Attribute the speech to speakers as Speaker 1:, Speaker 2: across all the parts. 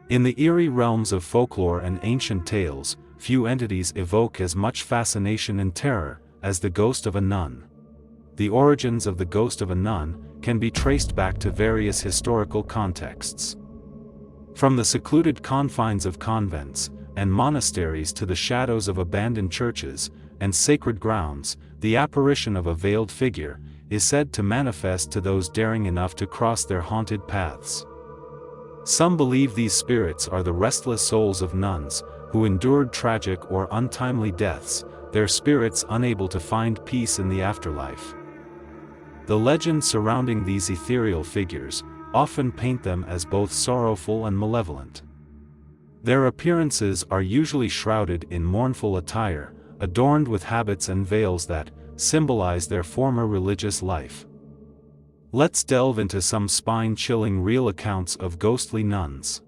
Speaker 1: In the eerie realms of folklore and ancient tales, few entities evoke as much fascination and terror as the ghost of a nun. The origins of the ghost of a nun can be traced back to various historical contexts. From the secluded confines of convents and monasteries to the shadows of abandoned churches and sacred grounds, the apparition of a veiled figure is said to manifest to those daring enough to cross their haunted paths. Some believe these spirits are the restless souls of nuns who endured tragic or untimely deaths, their spirits unable to find peace in the afterlife. The legends surrounding these ethereal figures often paint them as both sorrowful and malevolent. Their appearances are usually shrouded in mournful attire, adorned with habits and veils that symbolize their former religious life. Let's delve into some spine-chilling real accounts of ghostly nuns.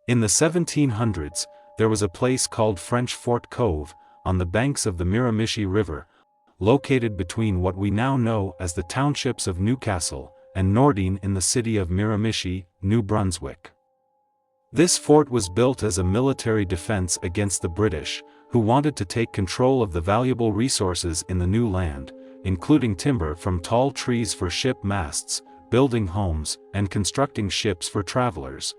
Speaker 1: In the 1700s, there was a place called French Fort Cove, on the banks of the Miramichi River, located between what we now know as the townships of Newcastle and Nordine in the city of Miramichi, New Brunswick. This fort was built as a military defense against the British, who wanted to take control of the valuable resources in the new land, including timber from tall trees for ship masts, building homes, and constructing ships for travelers.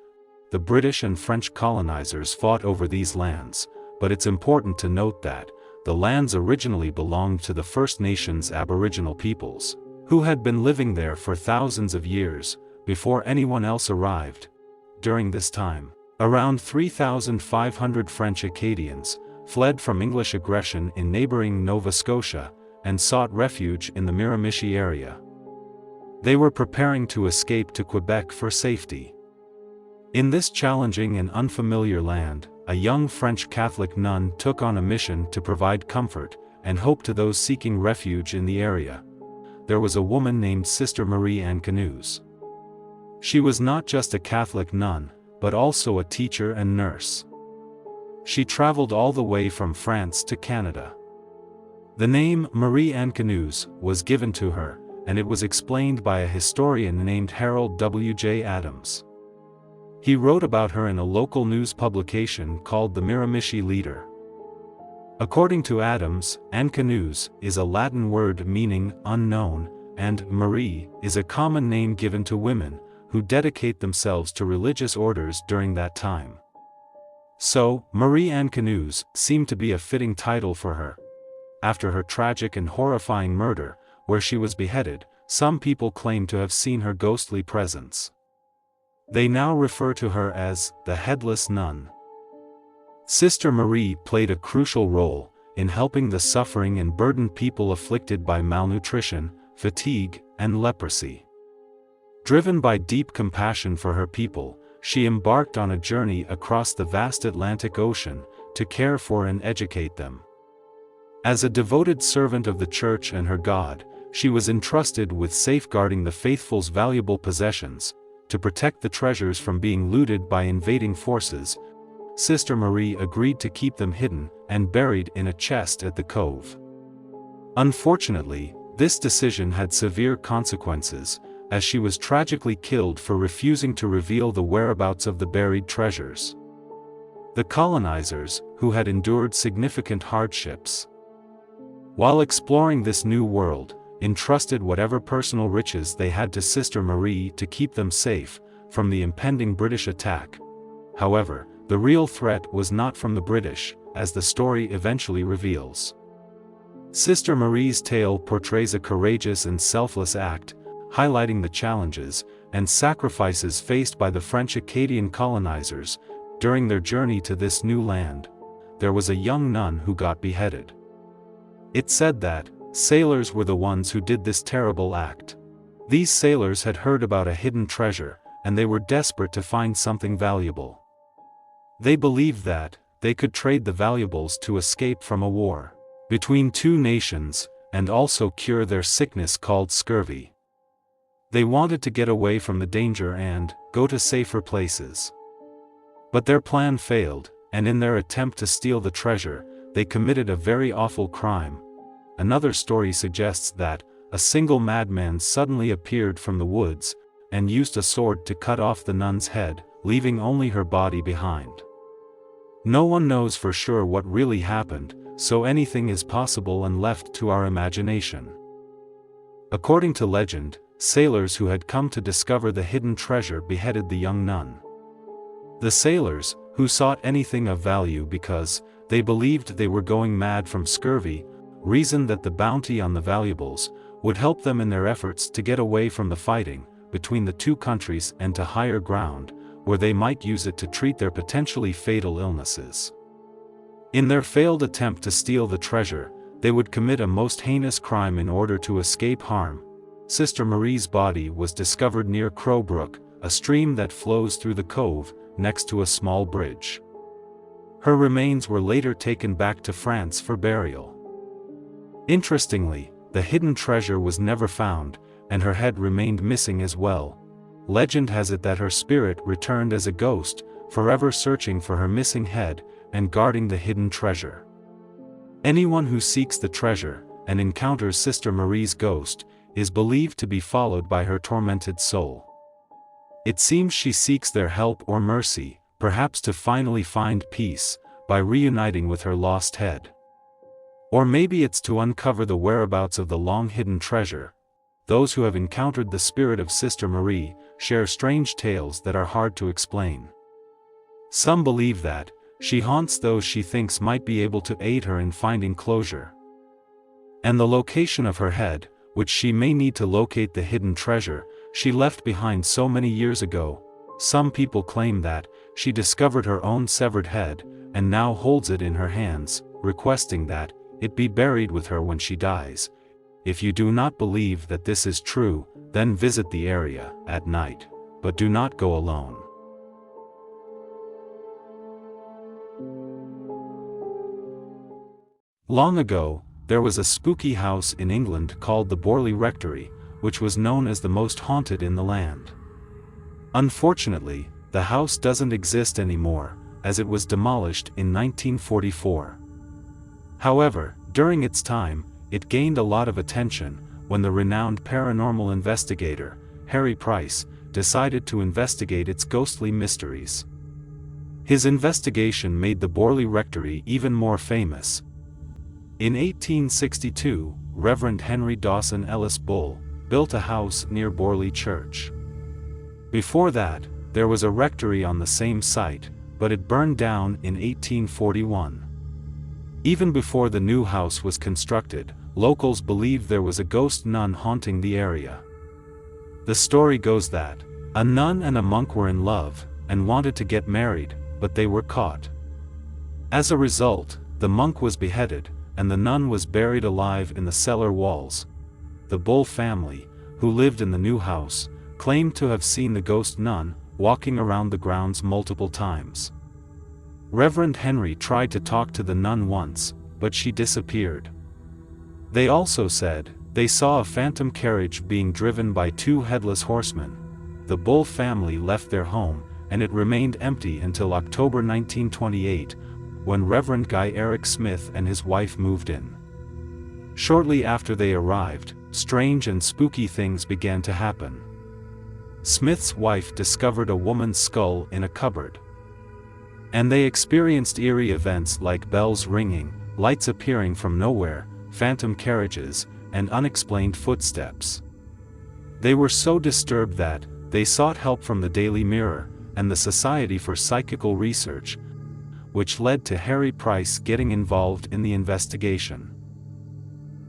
Speaker 1: The British and French colonizers fought over these lands, but it's important to note that the lands originally belonged to the First Nations Aboriginal peoples, who had been living there for thousands of years, before anyone else arrived. During this time, around 3,500 French Acadians fled from English aggression in neighboring Nova Scotia and sought refuge in the Miramichi area. They were preparing to escape to Quebec for safety. In this challenging and unfamiliar land, a young French Catholic nun took on a mission to provide comfort and hope to those seeking refuge in the area. There was a woman named Sister Marie-Anne Canoes. She was not just a Catholic nun, but also a teacher and nurse. She traveled all the way from France to Canada. The name Marie-Anne Canoes was given to her, and it was explained by a historian named Harold W.J. Adams. He wrote about her in a local news publication called the Miramichi Leader. According to Adams, Anne Canoes is a Latin word meaning unknown, and Marie is a common name given to women who dedicate themselves to religious orders during that time. So, Marie-Anne Canoes seemed to be a fitting title for her. After her tragic and horrifying murder, where she was beheaded, some people claim to have seen her ghostly presence. They now refer to her as the Headless Nun. Sister Marie played a crucial role in helping the suffering and burdened people afflicted by malnutrition, fatigue, and leprosy. Driven by deep compassion for her people, she embarked on a journey across the vast Atlantic Ocean to care for and educate them. As a devoted servant of the Church and her God, she was entrusted with safeguarding the faithful's valuable possessions, to protect the treasures from being looted by invading forces. Sister Marie agreed to keep them hidden and buried in a chest at the cove. Unfortunately, this decision had severe consequences, as she was tragically killed for refusing to reveal the whereabouts of the buried treasures. The colonizers, who had endured significant hardships while exploring this new world, entrusted whatever personal riches they had to Sister Marie to keep them safe from the impending British attack. However, the real threat was not from the British, as the story eventually reveals. Sister Marie's tale portrays a courageous and selfless act, highlighting the challenges and sacrifices faced by the French Acadian colonizers during their journey to this new land. There was a young nun who got beheaded. It's said that sailors were the ones who did this terrible act. These sailors had heard about a hidden treasure, and they were desperate to find something valuable. They believed that they could trade the valuables to escape from a war between two nations, and also cure their sickness called scurvy. They wanted to get away from the danger and go to safer places. But their plan failed, and in their attempt to steal the treasure, they committed a very awful crime. Another story suggests that a single madman suddenly appeared from the woods, and used a sword to cut off the nun's head, leaving only her body behind. No one knows for sure what really happened, so anything is possible and left to our imagination. According to legend, sailors who had come to discover the hidden treasure beheaded the young nun. The sailors, who sought anything of value because they believed they were going mad from scurvy, reasoned that the bounty on the valuables would help them in their efforts to get away from the fighting between the two countries and to higher ground, where they might use it to treat their potentially fatal illnesses. In their failed attempt to steal the treasure, they would commit a most heinous crime in order to escape harm. Sister Marie's body was discovered near Crow Brook, a stream that flows through the cove, next to a small bridge. Her remains were later taken back to France for burial. Interestingly, the hidden treasure was never found, and her head remained missing as well. Legend has it that her spirit returned as a ghost, forever searching for her missing head and guarding the hidden treasure. Anyone who seeks the treasure and encounters Sister Marie's ghost is believed to be followed by her tormented soul. It seems she seeks their help or mercy, perhaps to finally find peace by reuniting with her lost head. Or maybe it's to uncover the whereabouts of the long-hidden treasure. Those who have encountered the spirit of Sister Marie share strange tales that are hard to explain. Some believe that she haunts those she thinks might be able to aid her in finding closure. And the location of her head, which she may need to locate the hidden treasure she left behind so many years ago. Some people claim that she discovered her own severed head and now holds it in her hands, requesting that it be buried with her when she dies. If you do not believe that this is true, then visit the area at night, but do not go alone. Long ago, there was a spooky house in England called the Borley Rectory, which was known as the most haunted in the land. Unfortunately, the house doesn't exist anymore, as it was demolished in 1944. However, during its time, it gained a lot of attention when the renowned paranormal investigator, Harry Price, decided to investigate its ghostly mysteries. His investigation made the Borley Rectory even more famous. In 1862, Reverend Henry Dawson Ellis Bull built a house near Borley Church. Before that, there was a rectory on the same site, but it burned down in 1841. Even before the new house was constructed, locals believed there was a ghost nun haunting the area. The story goes that a nun and a monk were in love and wanted to get married, but they were caught. As a result, the monk was beheaded, and the nun was buried alive in the cellar walls. The Bull family, who lived in the new house, claimed to have seen the ghost nun walking around the grounds multiple times. Reverend Henry tried to talk to the nun once, but she disappeared. They also said they saw a phantom carriage being driven by two headless horsemen. The Bull family left their home, and it remained empty until October 1928, when Reverend Guy Eric Smith and his wife moved in. Shortly after they arrived, strange and spooky things began to happen. Smith's wife discovered a woman's skull in a cupboard. And they experienced eerie events like bells ringing, lights appearing from nowhere, phantom carriages, and unexplained footsteps. They were so disturbed that they sought help from the Daily Mirror and the Society for Psychical Research, which led to Harry Price getting involved in the investigation.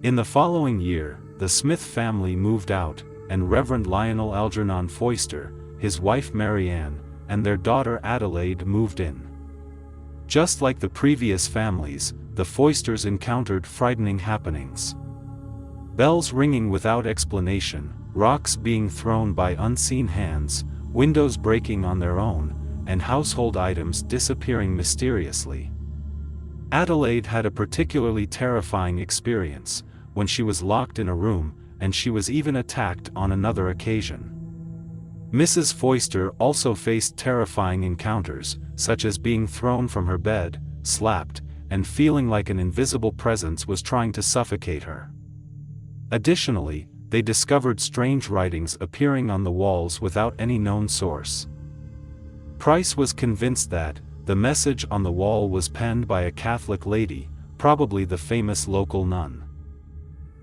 Speaker 1: In the following year, the Smith family moved out, and Reverend Lionel Algernon Foister, his wife Mary Ann, and their daughter Adelaide moved in. Just like the previous families, the Foisters encountered frightening happenings. Bells ringing without explanation, rocks being thrown by unseen hands, windows breaking on their own, and household items disappearing mysteriously. Adelaide had a particularly terrifying experience when she was locked in a room, and she was even attacked on another occasion. Mrs. Foister also faced terrifying encounters, such as being thrown from her bed, slapped, and feeling like an invisible presence was trying to suffocate her. Additionally, they discovered strange writings appearing on the walls without any known source. Price was convinced that the message on the wall was penned by a Catholic lady, probably the famous local nun.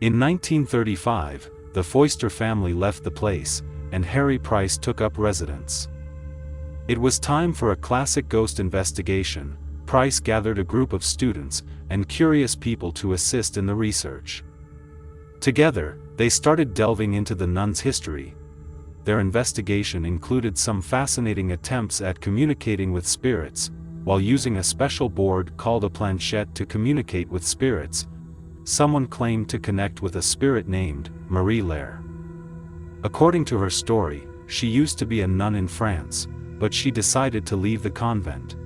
Speaker 1: In 1935, the Foister family left the place, and Harry Price took up residence. It was time for a classic ghost investigation. Price gathered a group of students and curious people to assist in the research. Together, they started delving into the nuns' history. Their investigation included some fascinating attempts at communicating with spirits, while using a special board called a planchette to communicate with spirits. Someone claimed to connect with a spirit named Marie Lair. According to her story, she used to be a nun in France, but she decided to leave the convent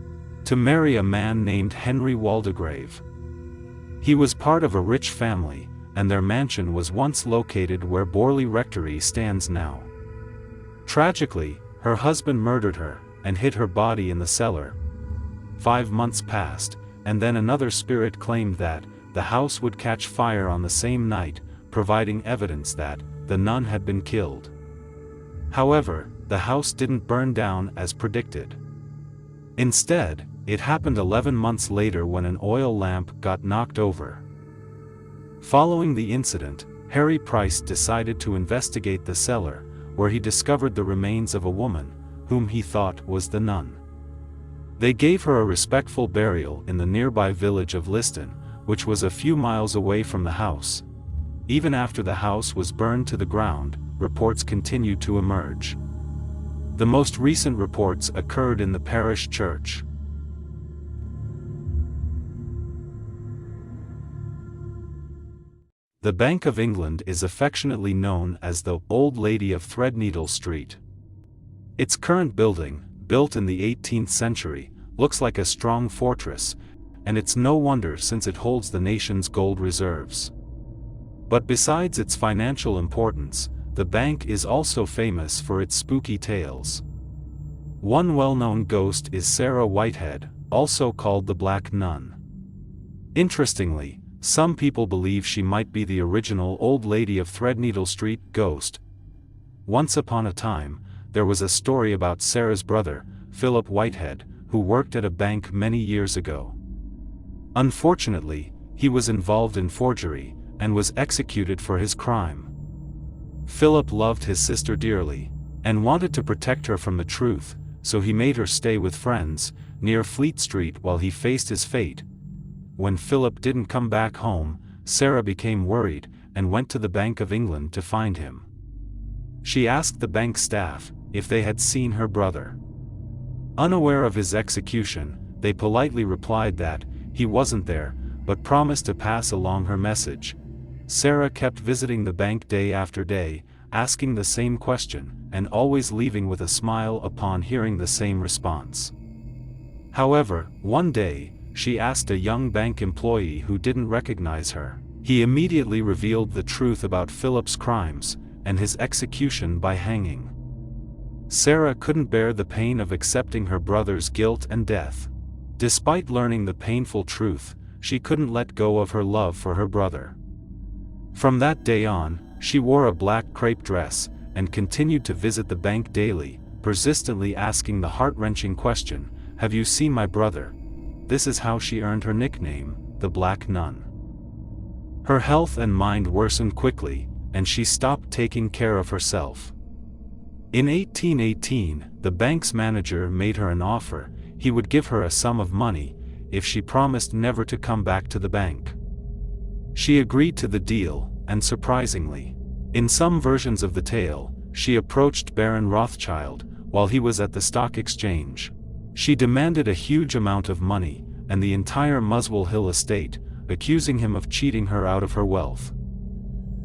Speaker 1: to marry a man named Henry Waldegrave. He was part of a rich family, and their mansion was once located where Borley Rectory stands now. Tragically, her husband murdered her and hid her body in the cellar. 5 months passed, and then another spirit claimed that the house would catch fire on the same night, providing evidence that the nun had been killed. However, the house didn't burn down as predicted. Instead, it happened 11 months later when an oil lamp got knocked over. Following the incident, Harry Price decided to investigate the cellar, where he discovered the remains of a woman, whom he thought was the nun. They gave her a respectful burial in the nearby village of Liston, which was a few miles away from the house. Even after the house was burned to the ground, reports continued to emerge. The most recent reports occurred in the parish church. The Bank of England is affectionately known as the Old Lady of Threadneedle Street. Its current building, built in the 18th century, looks like a strong fortress, and it's no wonder since it holds the nation's gold reserves. But besides its financial importance, the bank is also famous for its spooky tales. One well-known ghost is Sarah Whitehead, also called the Black Nun. Interestingly, some people believe she might be the original Old Lady of Threadneedle Street ghost. Once upon a time, there was a story about Sarah's brother, Philip Whitehead, who worked at a bank many years ago. Unfortunately, he was involved in forgery, and was executed for his crime. Philip loved his sister dearly, and wanted to protect her from the truth, so he made her stay with friends, near Fleet Street while he faced his fate. When Philip didn't come back home, Sarah became worried, and went to the Bank of England to find him. She asked the bank staff if they had seen her brother. Unaware of his execution, they politely replied that he wasn't there, but promised to pass along her message. Sarah kept visiting the bank day after day, asking the same question, and always leaving with a smile upon hearing the same response. However, one day, she asked a young bank employee who didn't recognize her. He immediately revealed the truth about Philip's crimes, and his execution by hanging. Sarah couldn't bear the pain of accepting her brother's guilt and death. Despite learning the painful truth, she couldn't let go of her love for her brother. From that day on, she wore a black crepe dress, and continued to visit the bank daily, persistently asking the heart-wrenching question, "Have you seen my brother?" This is how she earned her nickname, the Black Nun. Her health and mind worsened quickly, and she stopped taking care of herself. In 1818, the bank's manager made her an offer. He would give her a sum of money if she promised never to come back to the bank. She agreed to the deal, and surprisingly, in some versions of the tale, she approached Baron Rothschild while he was at the stock exchange. She demanded a huge amount of money, and the entire Muswell Hill estate, accusing him of cheating her out of her wealth.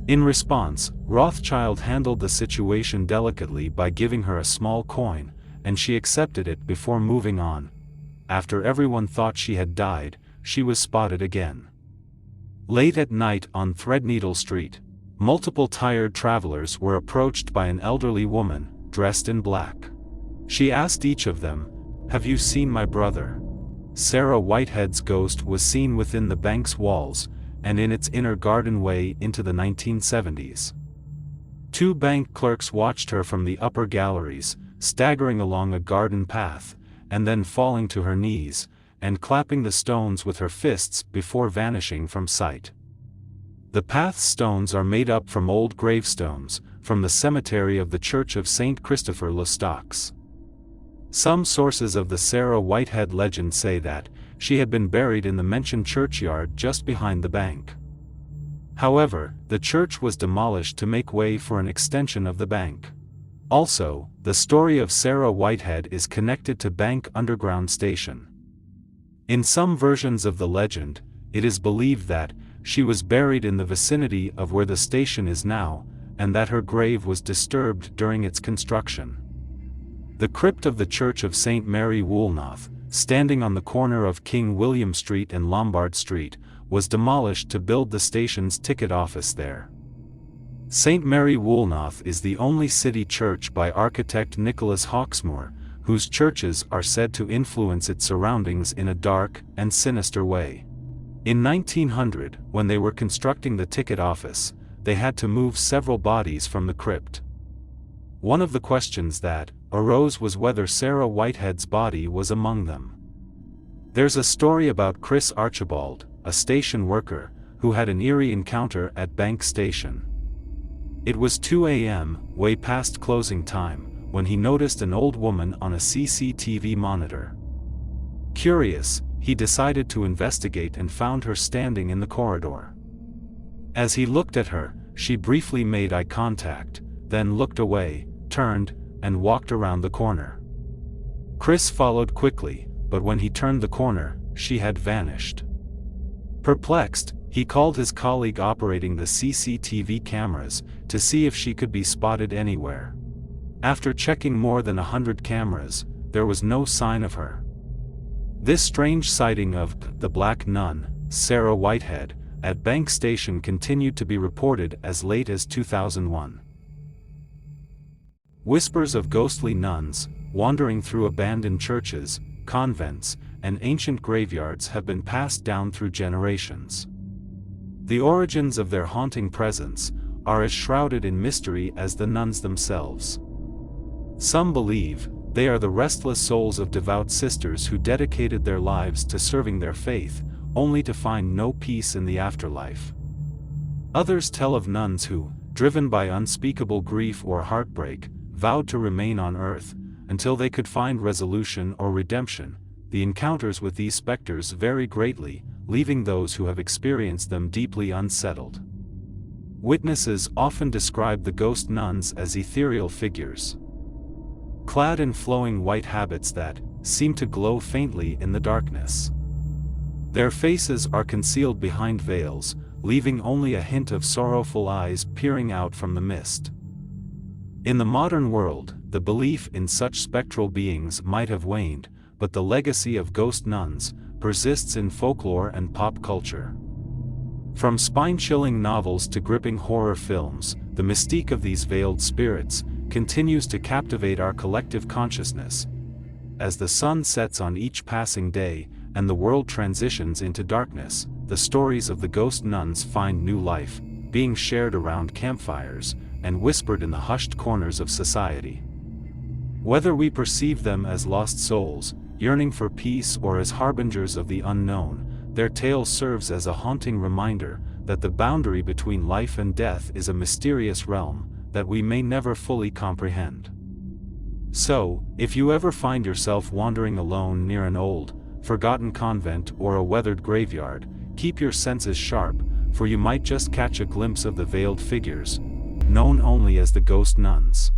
Speaker 1: In response, Rothschild handled the situation delicately by giving her a small coin, and she accepted it before moving on. After everyone thought she had died, she was spotted again. Late at night on Threadneedle Street, multiple tired travelers were approached by an elderly woman, dressed in black. She asked each of them, "Have you seen my brother?" Sarah Whitehead's ghost was seen within the bank's walls, and in its inner garden way into the 1970s. Two bank clerks watched her from the upper galleries, staggering along a garden path, and then falling to her knees, and clapping the stones with her fists before vanishing from sight. The path's stones are made up from old gravestones, from the cemetery of the Church of St. Christopher le Staux. Some sources of the Sarah Whitehead legend say that she had been buried in the mentioned churchyard just behind the bank. However, the church was demolished to make way for an extension of the bank. Also, the story of Sarah Whitehead is connected to Bank Underground Station. In some versions of the legend, it is believed that she was buried in the vicinity of where the station is now, and that her grave was disturbed during its construction. The crypt of the Church of St. Mary Woolnoth, standing on the corner of King William Street and Lombard Street, was demolished to build the station's ticket office there. St. Mary Woolnoth is the only city church by architect Nicholas Hawksmoor, whose churches are said to influence its surroundings in a dark and sinister way. In 1900, when they were constructing the ticket office, they had to move several bodies from the crypt. One of the questions that arose was whether Sarah Whitehead's body was among them. There's a story about Chris Archibald, a station worker, who had an eerie encounter at Bank Station. It was 2 a.m., way past closing time, when he noticed an old woman on a CCTV monitor. Curious, he decided to investigate and found her standing in the corridor. As he looked at her, she briefly made eye contact, then looked away, turned, and walked around the corner. Chris followed quickly, but when he turned the corner, she had vanished. Perplexed, he called his colleague operating the CCTV cameras to see if she could be spotted anywhere. After checking more than 100 cameras, there was no sign of her. This strange sighting of the Black Nun, Sarah Whitehead, at Bank Station continued to be reported as late as 2001. Whispers of ghostly nuns, wandering through abandoned churches, convents, and ancient graveyards have been passed down through generations. The origins of their haunting presence are as shrouded in mystery as the nuns themselves. Some believe they are the restless souls of devout sisters who dedicated their lives to serving their faith, only to find no peace in the afterlife. Others tell of nuns who, driven by unspeakable grief or heartbreak, vowed to remain on earth until they could find resolution or redemption. The encounters with these specters vary greatly, leaving those who have experienced them deeply unsettled. Witnesses often describe the ghost nuns as ethereal figures, clad in flowing white habits that seem to glow faintly in the darkness. Their faces are concealed behind veils, leaving only a hint of sorrowful eyes peering out from the mist. In the modern world, the belief in such spectral beings might have waned, but the legacy of ghost nuns persists in folklore and pop culture. From spine-chilling novels to gripping horror films, the mystique of these veiled spirits continues to captivate our collective consciousness. As the sun sets on each passing day, and the world transitions into darkness, the stories of the ghost nuns find new life, being shared around campfires, and whispered in the hushed corners of society. Whether we perceive them as lost souls, yearning for peace, or as harbingers of the unknown, their tale serves as a haunting reminder that the boundary between life and death is a mysterious realm that we may never fully comprehend. So, if you ever find yourself wandering alone near an old, forgotten convent or a weathered graveyard, keep your senses sharp, for you might just catch a glimpse of the veiled figures, known only as the ghost nuns.